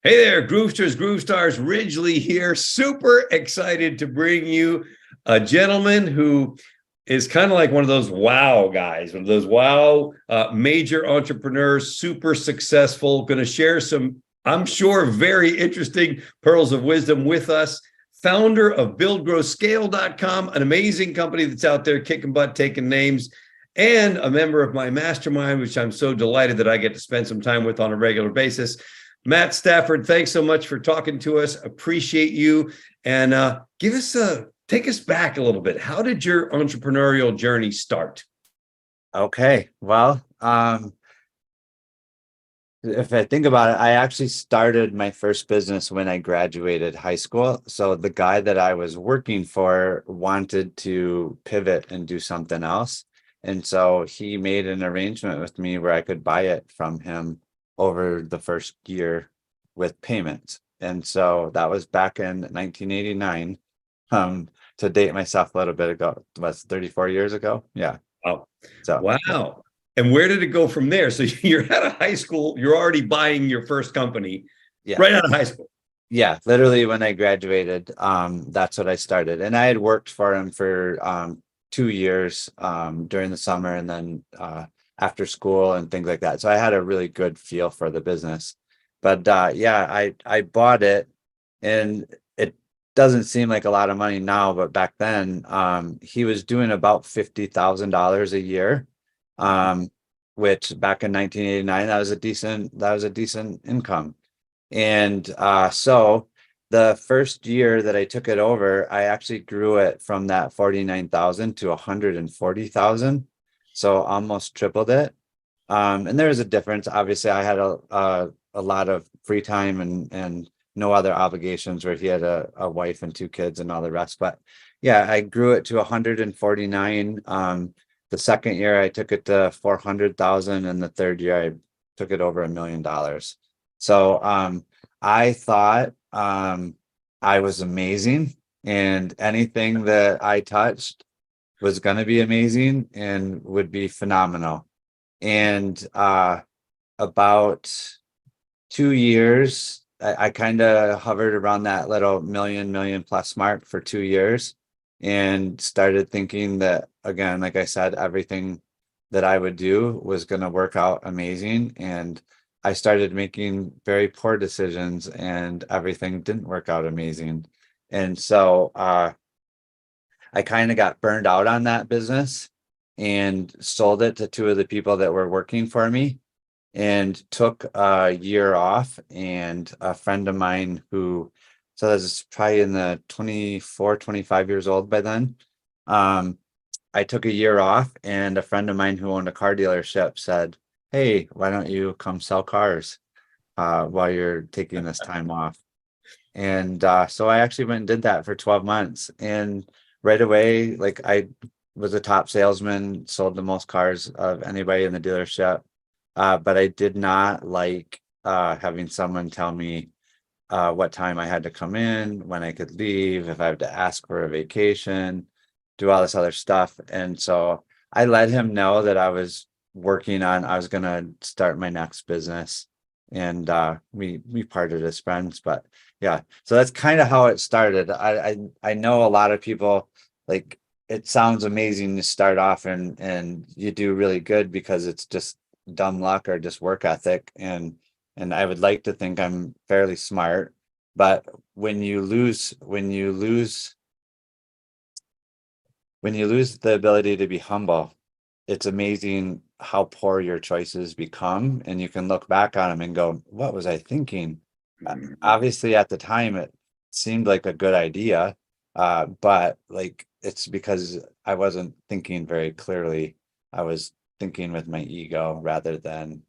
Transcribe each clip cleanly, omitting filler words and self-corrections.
Hey there, Groovesters, Groove Stars, Ridgely here. Super excited to bring you a gentleman who is kind of like one of those wow guys, one of those wow major entrepreneurs, super successful, going to share some, I'm sure, very interesting pearls of wisdom with us. Founder of BuildGrowScale.com, an amazing company that's out there kicking butt, taking names, and a member of my mastermind, which I'm so delighted that I get to spend some time with on a regular basis. Matt Stafford, thanks so much for talking to us. Appreciate you. And take us back a little bit. How did your entrepreneurial journey start? Okay. Well, if I think about it, I actually started my first business when I graduated high school. So the guy that I was working for wanted to pivot and do something else. And so he made an arrangement with me where I could buy it from him over the first year with payments. And so that was back in 1989. To date myself a little bit ago, was 34 years ago. Yeah. Oh, So wow. And where did it go from there? So you're out of high school, you're already buying your first company yeah. right out of high school. Yeah, literally when I graduated, that's what I started. And I had worked for him for 2 years during the summer and then after school and things like that. So I had a really good feel for the business. But yeah, I bought it and it doesn't seem like a lot of money now, but back then he was doing about $50,000 a year. Um, which back in 1989, that was a decent income. And so the first year that I took it over, I actually grew it from that 49,000 to 140,000. So almost tripled it. And there was a difference. Obviously, I had a lot of free time and no other obligations where he had a wife and two kids and all the rest. But yeah, I grew it to 149. The second year I took it to 400,000 and the third year I took it over $1 million. So I thought I was amazing, and anything that I touched was going to be amazing and would be phenomenal. And about 2 years, I kind of hovered around that little million plus mark for 2 years and started thinking that, again, like I said, everything that I would do was going to work out amazing. And I started making very poor decisions and everything didn't work out amazing. And so I kind of got burned out on that business and sold it to two of the people that were working for me and took a year off. And a friend of mine so this is probably in the 24, 25 years old by then. I took a year off and a friend of mine who owned a car dealership said, "Hey, why don't you come sell cars while you're taking this time off?" And so I actually went and did that for 12 months. And right away, like I was a top salesman, sold the most cars of anybody in the dealership. But I did not like having someone tell me what time I had to come in, when I could leave, if I had to ask for a vacation, do all this other stuff. And so I let him know that I was I was going to start my next business. And we parted as friends. But yeah, so that's kind of how it started. I know a lot of people, like, it sounds amazing to start off and you do really good because it's just dumb luck or just work ethic. And I would like to think I'm fairly smart, but when you lose the ability to be humble, it's amazing how poor your choices become. And you can look back on them and go, what was I thinking? Obviously, at the time, it seemed like a good idea. But like, it's because I wasn't thinking very clearly. I was thinking with my ego rather than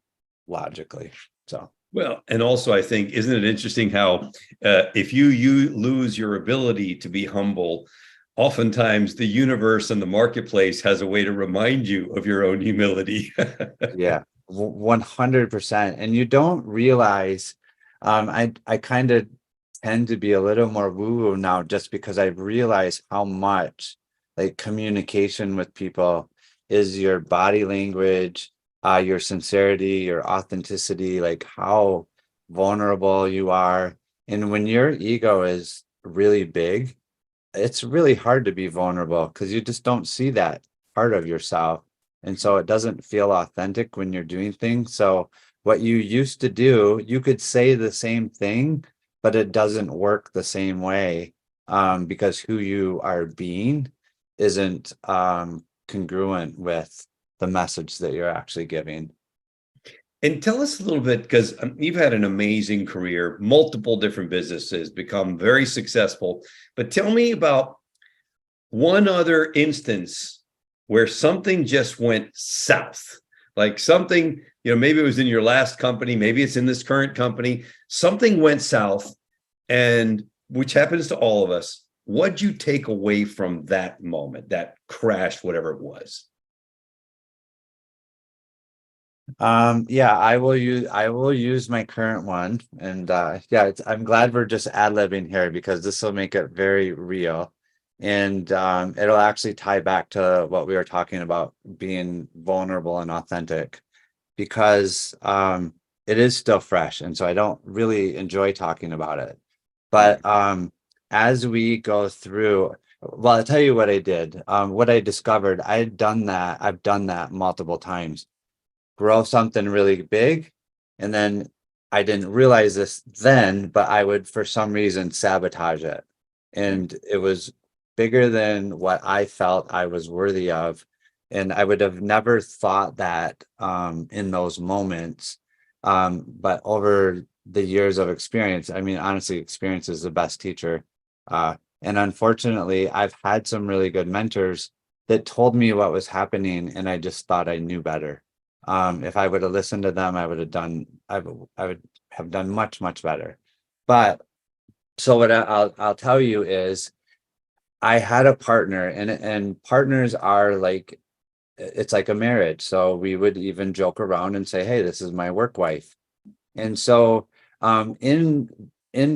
logically. So, Well, and also I think, isn't it interesting how if you lose your ability to be humble, oftentimes the universe and the marketplace has a way to remind you of your own humility. yeah, 100%. And you don't realize, I kind of tend to be a little more woo-woo now just because I've realized how much like communication with people is your body language, your sincerity, your authenticity, like how vulnerable you are. And when your ego is really big, it's really hard to be vulnerable because you just don't see that part of yourself. And so it doesn't feel authentic when you're doing things. So what you used to do, you could say the same thing, but it doesn't work the same way, because who you are being isn't congruent with the message that you're actually giving. And tell us a little bit, because you've had an amazing career, multiple different businesses, become very successful. But tell me about one other instance where something just went south, like something, maybe it was in your last company, maybe it's in this current company, something went south, and which happens to all of us. What'd you take away from that moment, that crash, whatever it was? Yeah, I will use my current one. And yeah, I'm glad we're just ad-libbing here because this will make it very real. And it'll actually tie back to what we were talking about, being vulnerable and authentic, because it is still fresh. And so I don't really enjoy talking about it. But as we go through, well, I'll tell you what I did. What I discovered, I've done that multiple times. Grow something really big, and then I didn't realize this then, but I would for some reason sabotage it, and it was bigger than what I felt I was worthy of. And I would have never thought that in those moments, but over the years of experience, I mean, honestly, experience is the best teacher. And unfortunately, I've had some really good mentors that told me what was happening, and I just thought I knew better. If I would have listened to them, I would have done much, much better. But so what I'll tell you is I had a partner, and partners are like, it's like a marriage. So we would even joke around and say, hey, this is my work wife. And so in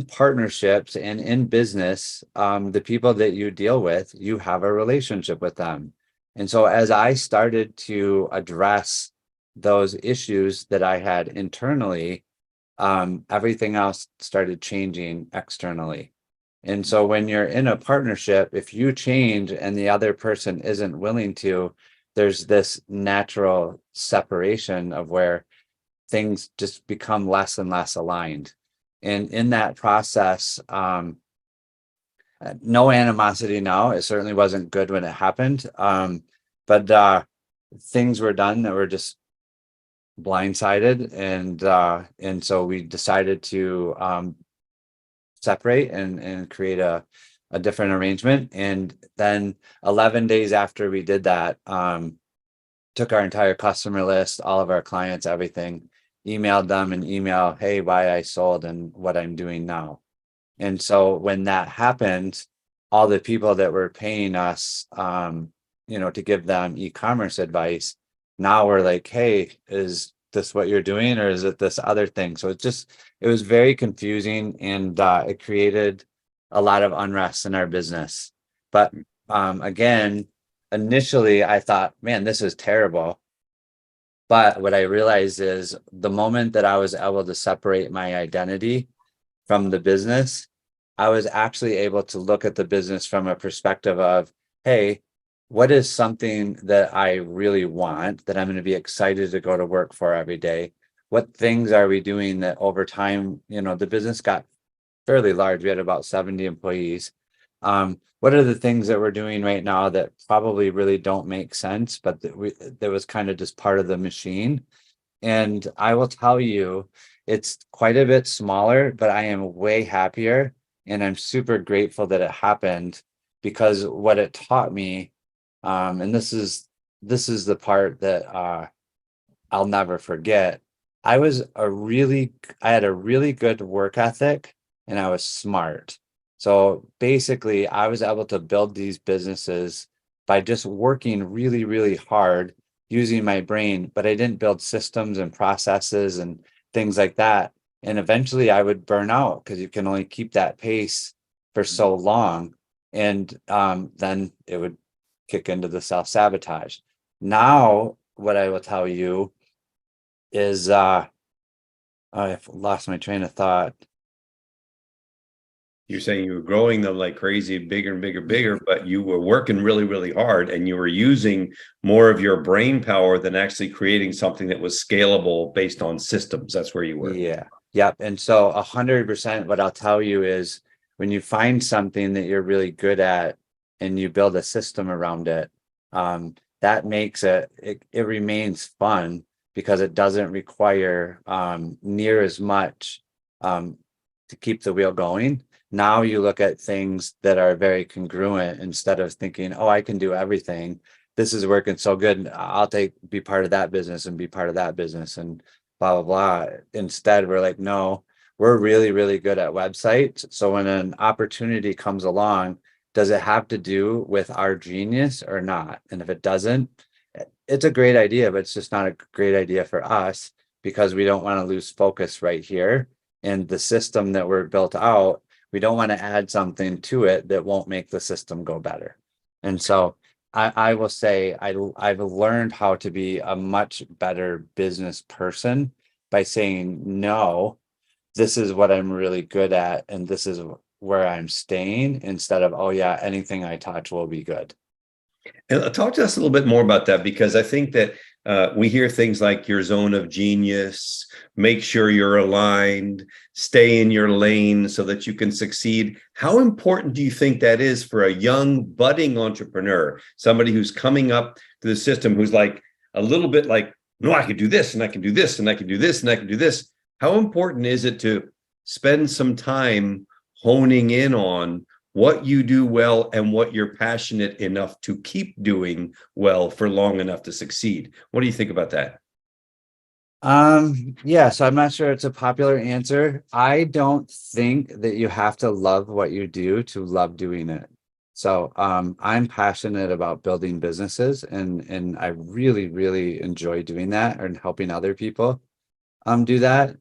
partnerships and in business, the people that you deal with, you have a relationship with them. And so as I started to address those issues that I had internally, everything else started changing externally. And so when you're in a partnership, if you change and the other person isn't willing to, there's this natural separation of where things just become less and less aligned. And in that process, no animosity now. It certainly wasn't good when it happened. But things were done that were just blindsided. And so we decided to separate and create a different arrangement. And then 11 days after we did that, took our entire customer list, all of our clients, everything, emailed them an email, hey, why I sold and what I'm doing now. And so when that happened, all the people that were paying us, to give them e-commerce advice, now we're like, hey, is this what you're doing, or is it this other thing? So it was very confusing, and it created a lot of unrest in our business. But again, initially I thought, man, this is terrible. But what I realized is the moment that I was able to separate my identity from the business, I was actually able to look at the business from a perspective of, hey, what is something that I really want, that I'm going to be excited to go to work for every day? What things are we doing that over time, the business got fairly large. We had about 70 employees. What are the things that we're doing right now that probably really don't make sense, but that was kind of just part of the machine? And I will tell you, it's quite a bit smaller, but I am way happier, and I'm super grateful that it happened, because what it taught me, and this is the part that I'll never forget. I had a really good work ethic, and I was smart. So basically, I was able to build these businesses by just working really, really hard using my brain, but I didn't build systems and processes and things like that. And eventually I would burn out because you can only keep that pace for so long. And then it would kick into the self-sabotage. Now, what I will tell you is I've lost my train of thought. You're saying you were growing them like crazy, bigger and bigger, bigger, but you were working really, really hard and you were using more of your brain power than actually creating something that was scalable based on systems. That's where you were. Yeah. Yep. And so 100%, what I'll tell you is when you find something that you're really good at and you build a system around it, that makes it remains fun because it doesn't require near as much to keep the wheel going. Now you look at things that are very congruent instead of thinking, oh, I can do everything. This is working so good. I'll be part of that business and be part of that business and blah, blah, blah. Instead, we're like, no, we're really, really good at websites. So when an opportunity comes along, does it have to do with our genius or not? And if it doesn't, it's a great idea, but it's just not a great idea for us because we don't want to lose focus right here. And the system that we're built out, we don't want to add something to it that won't make the system go better. And so I will say I've learned how to be a much better business person by saying, no, this is what I'm really good at, and this is where I'm staying, instead of, oh yeah, anything I touch will be good. And talk to us a little bit more about that, because I think that we hear things like your zone of genius, make sure you're aligned, stay in your lane so that you can succeed. How important do you think that is for a young budding entrepreneur, somebody who's coming up to the system, who's like a little bit like, no, I can do this and I can do this and I can do this and I can do this. How important is it to spend some time honing in on what you do well and what you're passionate enough to keep doing well for long enough to succeed? What do you think about that? Yeah, so I'm not sure it's a popular answer. I don't think that you have to love what you do to love doing it. So I'm passionate about building businesses and I really, really enjoy doing that and helping other people do that.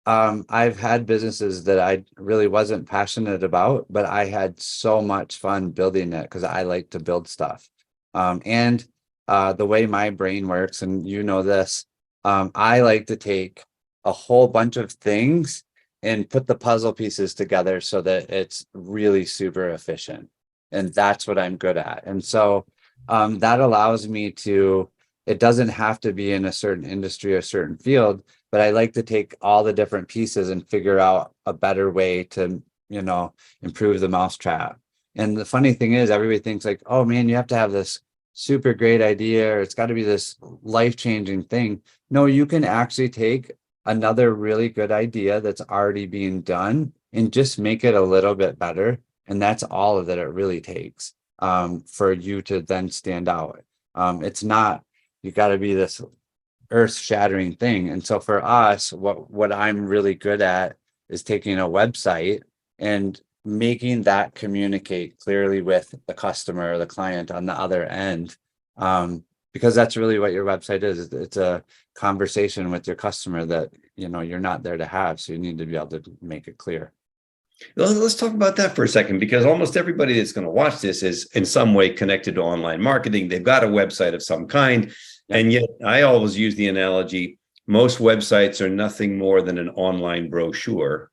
I've had businesses that I really wasn't passionate about, but I had so much fun building it because I like to build stuff. And the way my brain works, and you know this, I like to take a whole bunch of things and put the puzzle pieces together so that it's really super efficient. And that's what I'm good at. And so that allows me to, it doesn't have to be in a certain industry or certain field, but I like to take all the different pieces and figure out a better way to, improve the mousetrap. And the funny thing is, everybody thinks like, oh man, you have to have this super great idea, or it's got to be this life-changing thing. No, you can actually take another really good idea that's already being done and just make it a little bit better. And that's all that it really takes for you to then stand out. It's not, you got to be this earth-shattering thing. And so for us, what I'm really good at is taking a website and making that communicate clearly with the customer or the client on the other end. Because that's really what your website is. It's a conversation with your customer that you're not there to have. So you need to be able to make it clear. Let's talk about that for a second, because almost everybody that's going to watch this is in some way connected to online marketing. They've got a website of some kind. Yep. And yet I always use the analogy, most websites are nothing more than an online brochure.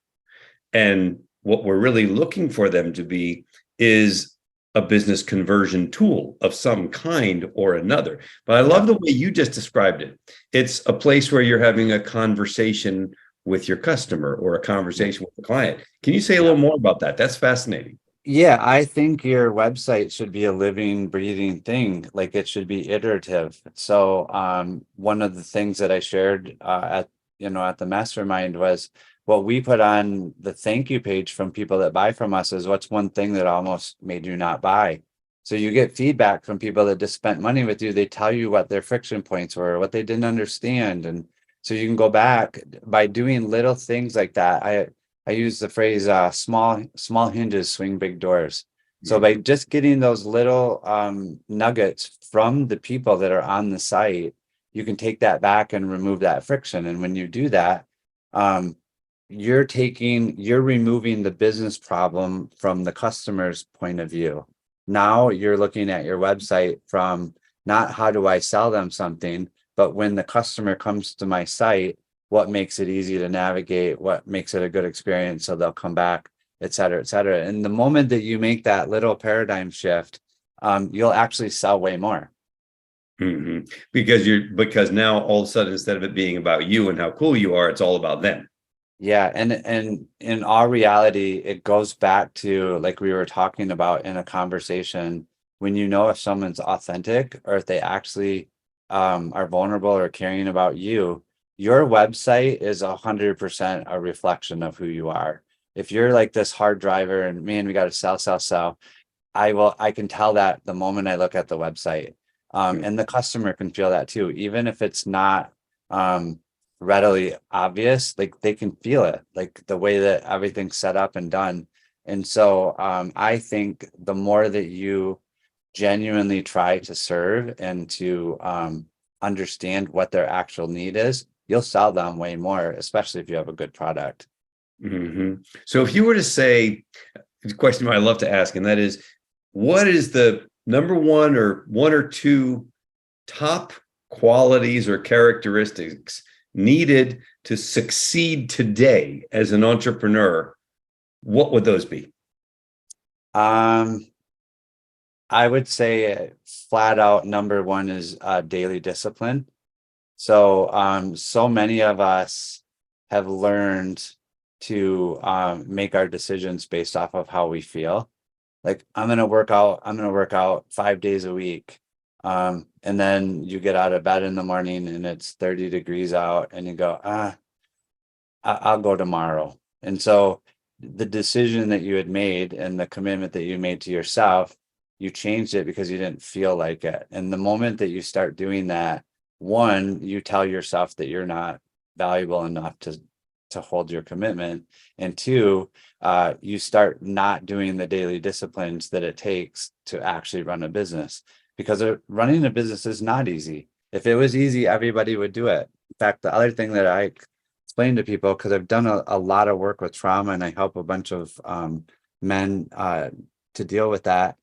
And what we're really looking for them to be is a business conversion tool of some kind or another. But I love the way you just described it. It's a place where you're having a conversation with your customer or a conversation with the client. Can you say a little more about that? That's fascinating. Yeah, I think your website should be a living, breathing thing. Like it should be iterative. So one of the things that I shared at the mastermind was what we put on the thank you page from people that buy from us is, what's one thing that almost made you not buy? So you get feedback from people that just spent money with you. They tell you what their friction points were, what they didn't understand. And so you can go back by doing little things like that. I use the phrase small hinges swing big doors. So by just getting those little nuggets from the people that are on the site, you can take that back and remove that friction. And when you do that, you're removing the business problem from the customer's point of view. Now you're looking at your website from not how do I sell them something, but when the customer comes to my site, what makes it easy to navigate, what makes it a good experience, so they'll come back, et cetera, et cetera. And the moment that you make that little paradigm shift, you'll actually sell way more. Mhm. Because now all of a sudden, instead of it being about you and how cool you are, it's all about them. Yeah, and in all reality, it goes back to, like we were talking about in a conversation, when you know if someone's authentic or if they actually are vulnerable or caring about you, your website is 100% a reflection of who you are. If you're like this hard driver and man, we got to sell, sell, sell, I can tell that the moment I look at the website. And the customer can feel that too, even if it's not readily obvious, like they can feel it, like the way that everything's set up and done. And so I think the more that you genuinely try to serve and to understand what their actual need is, you'll sell them way more, especially if you have a good product. Mhm. So if you were to say, the question I love to ask, and that is, what is the number one or two top qualities or characteristics needed to succeed today as an entrepreneur? What would those be? Um, I would say flat out number one is daily discipline. So so many of us have learned to make our decisions based off of how we feel. Like I'm gonna work out 5 days a week. And then you get out of bed in the morning and it's 30 degrees out and you go, I'll go tomorrow. And so the decision that you had made and the commitment that you made to yourself, you changed it because you didn't feel like it. And the moment that you start doing that, one, you tell yourself that you're not valuable enough to hold your commitment. And two, you start not doing the daily disciplines that it takes to actually run a business, because running a business is not easy. If it was easy, everybody would do it. In fact, the other thing that I explain to people, because I've done a lot of work with trauma and I help a bunch of men to deal with that.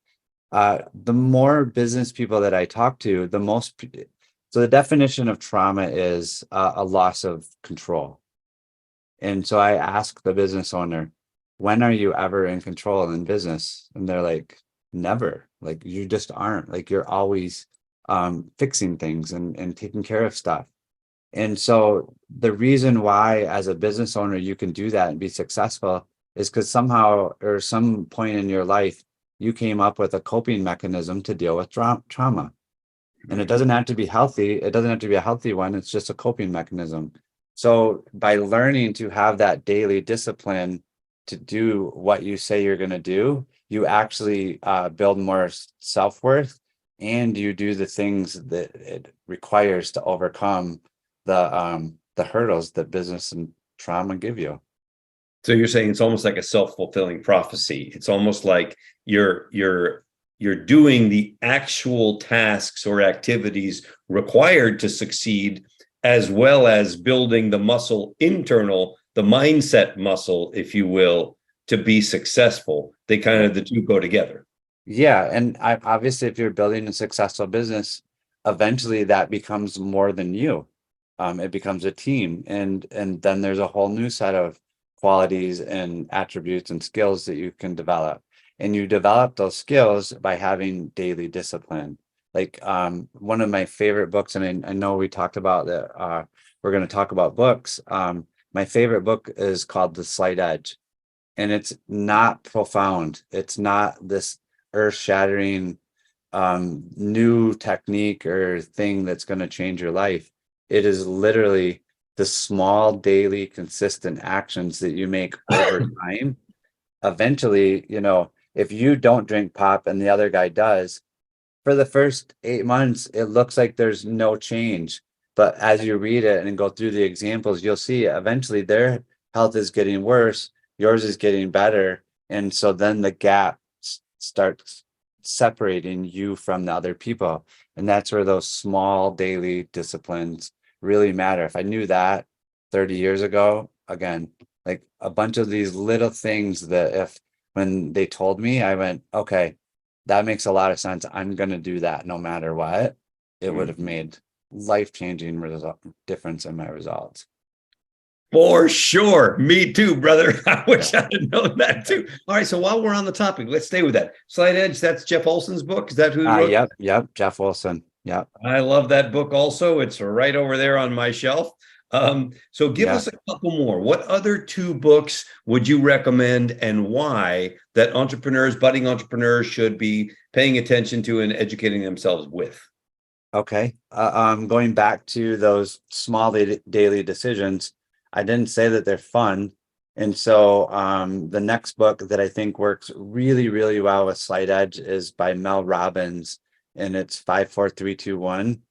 The more business people that I talk to, so the definition of trauma is a loss of control. And so I ask the business owner, when are you ever in control in business? And they're like, never. Like, you just aren't. Like, you're always fixing things and taking care of stuff. And so the reason why, as a business owner, you can do that and be successful is because somehow or some point in your life, you came up with a coping mechanism to deal with trauma. And it doesn't have to be healthy. It doesn't have to be a healthy one. It's just a coping mechanism. So by learning to have that daily discipline to do what you say you're going to do, you actually build more self-worth, and you do the things that it requires to overcome the hurdles that business and trauma give you. So you're saying it's almost like a self-fulfilling prophecy. It's almost like you're doing the actual tasks or activities required to succeed, as well as building the the mindset muscle, if you will, to be successful. They kind of, the two go together. Yeah, and obviously, if you're building a successful business, eventually that becomes more than you. It becomes a team, and then there's a whole new set of qualities and attributes and skills that you can develop. And you develop those skills by having daily discipline. Like one of my favorite books, and I know we talked about that. We're going to talk about books. My favorite book is called The Slight Edge, and it's not profound. It's not this earth-shattering new technique or thing that's going to change your life. It is literally the small daily consistent actions that you make over time. Eventually, if you don't drink pop and the other guy does, for the first 8 months it looks like there's no change, but as you read it and go through the examples, you'll see eventually their health is getting worse, yours is getting better. And so then the gap starts separating you from the other people. And that's where those small daily disciplines really matter. If I knew that 30 years ago, again, like a bunch of these little things that if when they told me, I went, okay, that makes a lot of sense. I'm going to do that no matter what. It would have made life-changing difference in my results. For sure. Me too, brother. I Yeah. wish I'd have known that too. All right. So while we're on the topic, let's stay with that. Slight Edge, that's Jeff Olson's book. Is that who wrote? Yep. Jeff Wilson. Yep. I love that book also. It's right over there on my shelf. So give Yeah. us a couple more. What other two books would you recommend and why that entrepreneurs, budding entrepreneurs should be paying attention to and educating themselves with? Okay. Going back to those small daily decisions, I didn't say that they're fun. And so the next book that I think works really, really well with Slight Edge is by Mel Robbins, and it's 54321.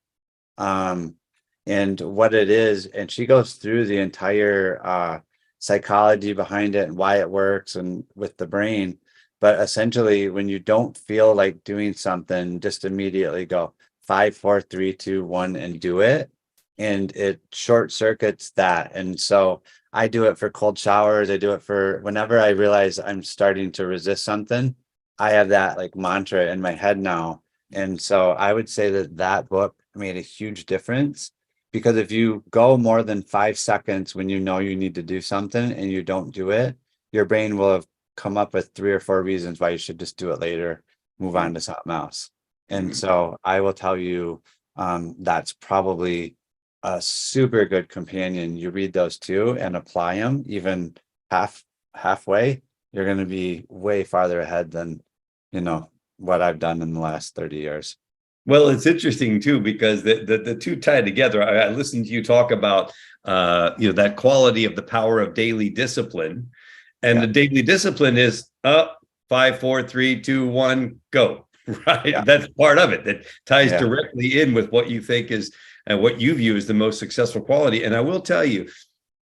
And what it is, and she goes through the entire psychology behind it and why it works and with the brain. But essentially, when you don't feel like doing something, just immediately go 5, 4, 3, 2, 1 and do it. And it short circuits that. And so I do it for cold showers. I do it for whenever I realize I'm starting to resist something. I have that like mantra in my head now. And so I would say that that book made a huge difference, because if you go more than 5 seconds when you know you need to do something and you don't do it, your brain will have come up with 3 or 4 reasons why you should just do it later, move on to something else. And so I will tell you, that's probably a super good companion. You read those two and apply them even halfway, you're going to be way farther ahead than, what I've done in the last 30 years. Well, it's interesting too, because the two tie together. I listened to you talk about that quality of the power of daily discipline. And Yeah. the daily discipline is up 5, 4, 3, 2, 1, go. Right. Yeah. That's part of it that ties Yeah. directly in with what you think is and what you view as the most successful quality. And I will tell you,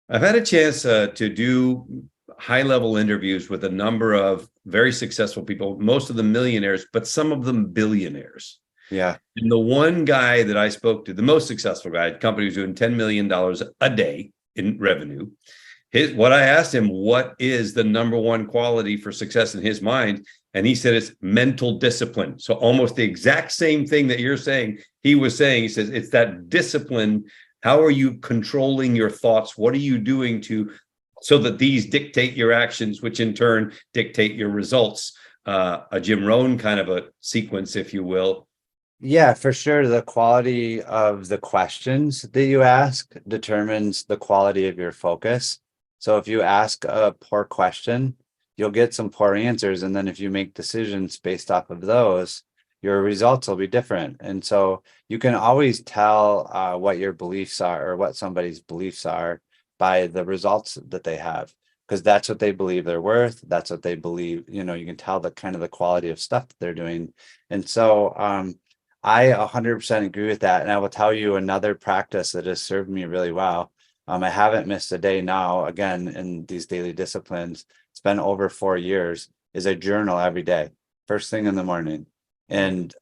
I've had a chance to do high level interviews with a number of very successful people, most of them millionaires, but some of them billionaires. Yeah. And the one guy that I spoke to, the most successful guy, company was doing $10 million a day in revenue. What I asked him, what is the number one quality for success in his mind? And he said it's mental discipline. So almost the exact same thing that you're saying, he was saying. He says it's that discipline. How are you controlling your thoughts? What are you doing so that these dictate your actions, which in turn dictate your results? A Jim Rohn kind of a sequence, if you will. Yeah, for sure. The quality of the questions that you ask determines the quality of your focus. So if you ask a poor question, you'll get some poor answers. And then if you make decisions based off of those, your results will be different. And so you can always tell what your beliefs are or what somebody's beliefs are by the results that they have, because that's what they believe they're worth. That's what they believe, you can tell the kind of the quality of stuff that they're doing. And so I 100% agree with that. And I will tell you another practice that has served me really well. I haven't missed a day now, again, in these daily disciplines. It's been over 4 years, is I journal every day, first thing in the morning. And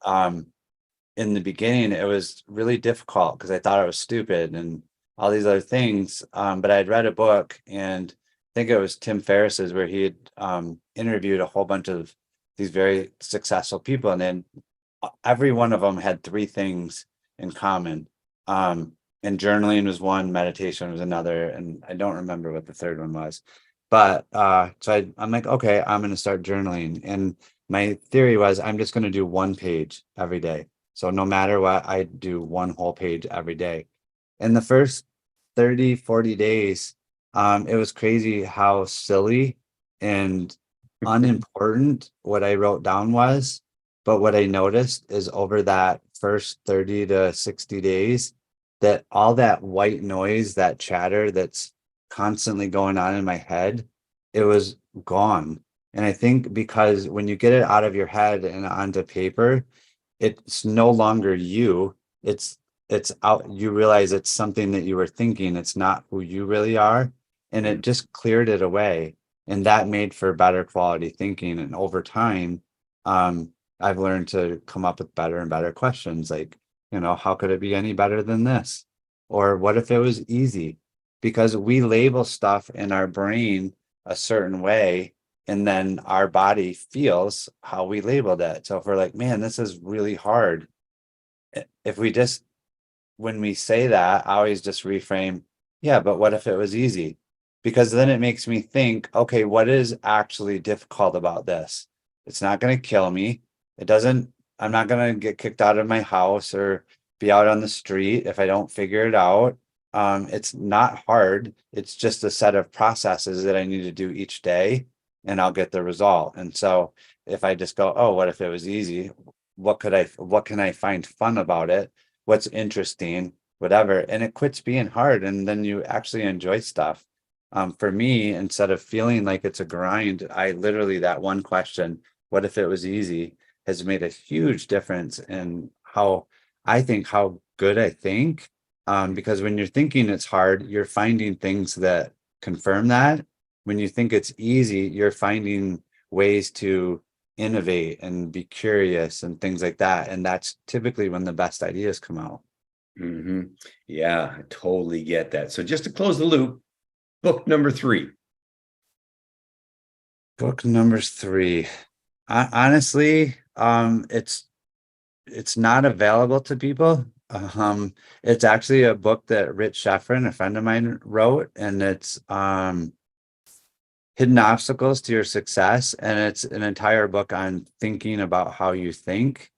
in the beginning, it was really difficult because I thought I was stupid and all these other things. But I'd read a book, and I think it was Tim Ferriss's, where he had interviewed a whole bunch of these very successful people. And then every one of them had 3 things in common. And journaling was one, meditation was another, and I don't remember what the third one was. But so I'm like, okay, I'm going to start journaling. And my theory was I'm just going to do 1 page every day. So no matter what, I do 1 whole page every day. In the first 30, 40 days, it was crazy how silly and unimportant what I wrote down was. But what I noticed is over that first 30 to 60 days, that all that white noise, that chatter that's constantly going on in my head, it was gone. And I think because when you get it out of your head and onto paper, it's no longer you. It's out. You realize it's something that you were thinking. It's not who you really are. And it just cleared it away. And that made for better quality thinking. And over time, I've learned to come up with better and better questions like, how could it be any better than this? Or what if it was easy? Because we label stuff in our brain a certain way, and then our body feels how we labeled it. So if we're like, man, this is really hard. If we just, when we say that, I always just reframe, yeah, but what if it was easy? because then it makes me think, okay, what is actually difficult about this? It's not going to kill me. I'm not going to get kicked out of my house or be out on the street if I don't figure it out. It's not hard. It's just a set of processes that I need to do each day, and I'll get the result. And so if I just go, oh, what if it was easy? What can I find fun about it? What's interesting, whatever. And it quits being hard. And then you actually enjoy stuff. For me, instead of feeling like it's a grind, I literally, that one question, what if it was easy, has made a huge difference in how good I think. Because when you're thinking it's hard, you're finding things that confirm that. When you think it's easy, you're finding ways to innovate and be curious and things like that. And that's typically when the best ideas come out. Yeah, I totally get that. So just to close the loop, book number 3. Book number 3. Honestly, it's not available to people. It's actually a book that Rich Sheffern, a friend of mine, wrote, and it's Hidden Obstacles to Your Success, and it's an entire book on thinking about how you think.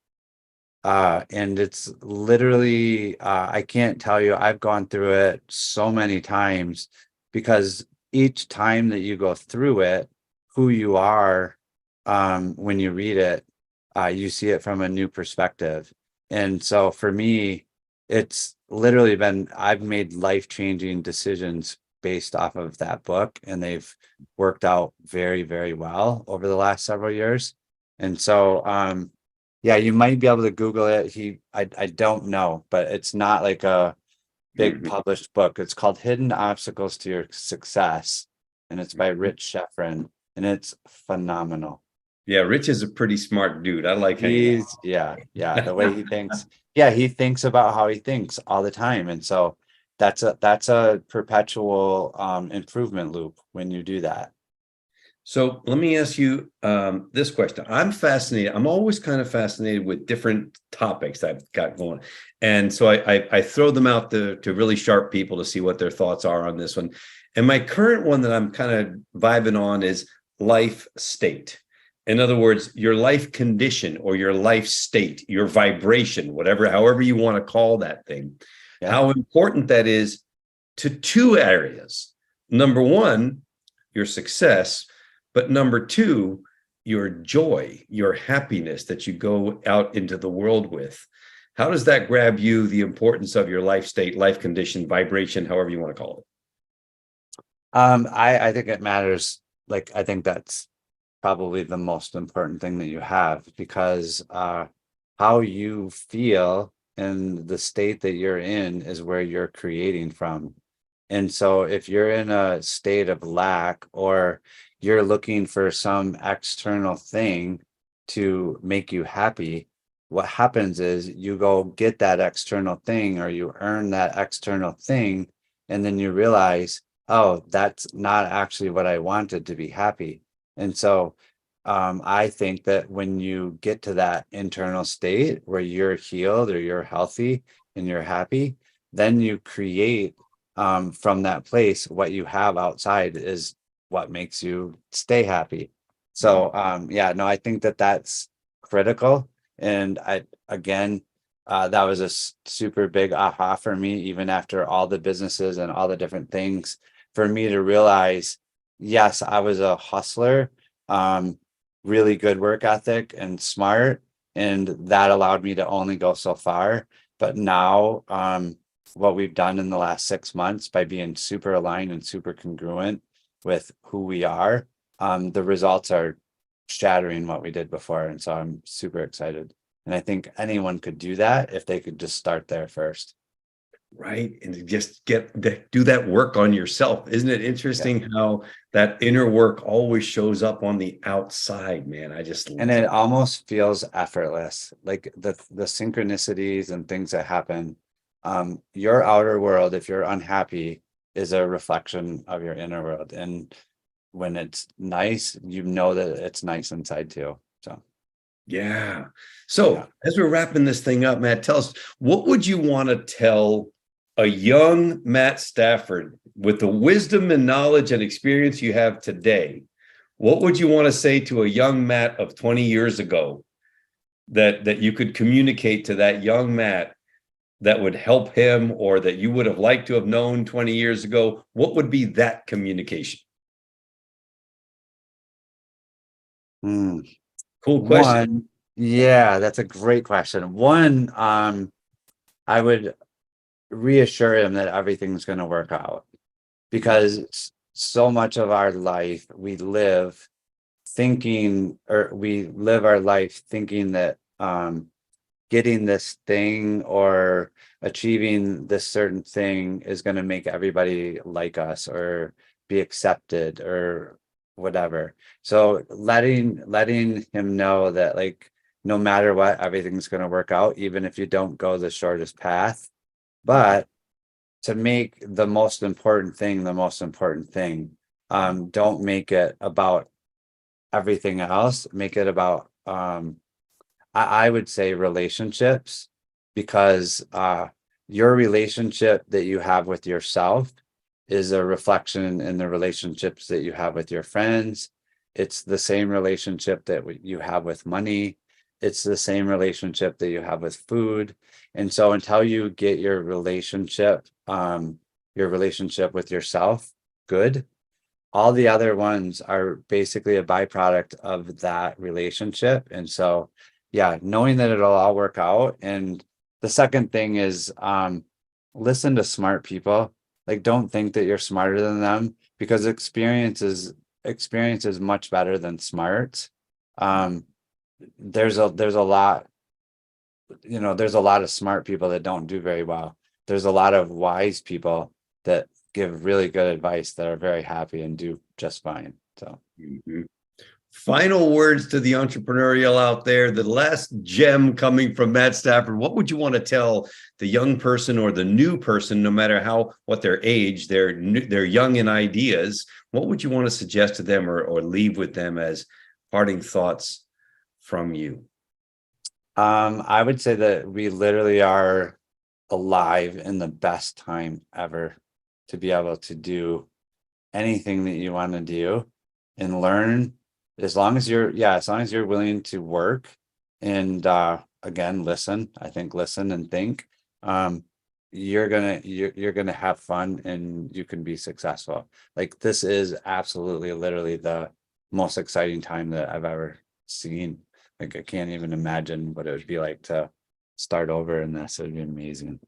And it's literally, I can't tell you, I've gone through it so many times, because each time that you go through it, who you are, when you read it, you see it from a new perspective. And so for me, it's literally I've made life-changing decisions based off of that book, and they've worked out very, very well over the last several years. And so, yeah, you might be able to Google it. I don't know, but it's not like a big published book. It's called Hidden Obstacles to Your Success, and it's by Rich Sheffern, and it's phenomenal. Yeah, Rich is a pretty smart dude. I like hanging Yeah, the way he thinks. Yeah, he thinks about how he thinks all the time. And so that's a perpetual improvement loop when you do that. So let me ask you this question. I'm fascinated. I'm always kind of fascinated with different topics that I've got going. And so I throw them out to really sharp people to see what their thoughts are on this one. And my current one that I'm kind of vibing on is life state. In other words, your life condition or your life state, your vibration, however you want to call that thing, how important that is to 2 areas. Number 1, your success. But number 2, your joy, your happiness that you go out into the world with. How does that grab you, the importance of your life state, life condition, vibration, however you want to call it? I think it matters. Like, I think that's probably the most important thing that you have, because how you feel and the state that you're in is where you're creating from. And so if you're in a state of lack, or you're looking for some external thing to make you happy, what happens is you go get that external thing, or you earn that external thing, and then you realize, oh, that's not actually what I wanted to be happy. And so I think that when you get to that internal state where you're healed or you're healthy and you're happy, then you create from that place. What you have outside is what makes you stay happy. So yeah, no, I think that that's critical. And that was a super big aha for me, even after all the businesses and all the different things, for me to realize, yes, I was a hustler, really good work ethic and smart, and that allowed me to only go so far. But now, what we've done in the last 6 months, by being super aligned and super congruent with who we are, the results are shattering what we did before. And so I'm super excited. And I think anyone could do that if they could just start there first. Right. And just do that work on yourself. Isn't it interesting how that inner work always shows up on the outside, man? And it almost feels effortless, like the synchronicities and things that happen. Your outer world, if you're unhappy, is a reflection of your inner world. And when it's nice, you know that it's nice inside too. So as we're wrapping this thing up, Matt, tell us, what would you want to tell a young Matt Stafford, with the wisdom and knowledge and experience you have today, what would you want to say to a young Matt of 20 years ago that you could communicate to that young Matt that would help him, or that you would have liked to have known 20 years ago? What would be that communication? Hmm. Cool question. One, yeah, that's a great question. One, I would reassure him that everything's going to work out, because so much of our life we live thinking, or we live our life thinking that getting this thing or achieving this certain thing is going to make everybody like us or be accepted or whatever. So letting him know that, like, no matter what, everything's going to work out, even if you don't go the shortest path. But to make the most important thing the most important thing, don't make it about everything else. Make it about I would say relationships, because your relationship that you have with yourself is a reflection in the relationships that you have with your friends. It's the same relationship that you have with money. It's the same relationship that you have with food. And so until you get your relationship with yourself good, all the other ones are basically a byproduct of that relationship. And so, yeah, knowing that it'll all work out. And the second thing is, listen to smart people. Like, don't think that you're smarter than them, because experience is much better than smart. There's a lot, there's a lot of smart people that don't do very well. There's a lot of wise people that give really good advice that are very happy and do just fine. So Final words to the entrepreneurial out there, the last gem coming from Matt Stafford. What would you want to tell the young person or the new person, no matter what their age, they're young in ideas? What would you want to suggest to them, or leave with them as parting thoughts from you? I would say that we literally are alive in the best time ever to be able to do anything that you want to do and learn, as long as you're willing to work and again, listen. I think listen and think. You're gonna have fun and you can be successful. Like, this is absolutely literally the most exciting time that I've ever seen. Like, I can't even imagine what it would be like to start over in this. It would be amazing.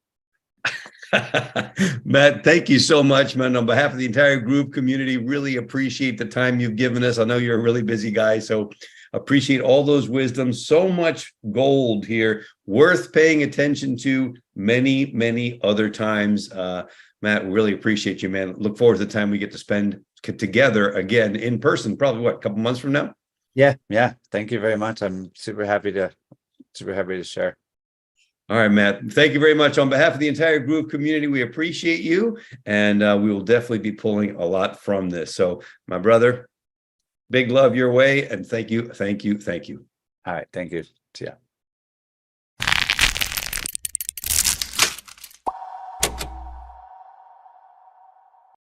Matt, thank you so much, man. On behalf of the entire group community, really appreciate the time you've given us. I know you're a really busy guy, so appreciate all those wisdoms. So much gold here, worth paying attention to many, many other times. Matt, really appreciate you, man. Look forward to the time we get to spend together again in person, probably a couple months from now? Yeah. Thank you very much. I'm super happy to share. All right, Matt. Thank you very much. On behalf of the entire group community, we appreciate you, and we will definitely be pulling a lot from this. So, my brother, big love your way, and thank you. All right. Thank you. See ya.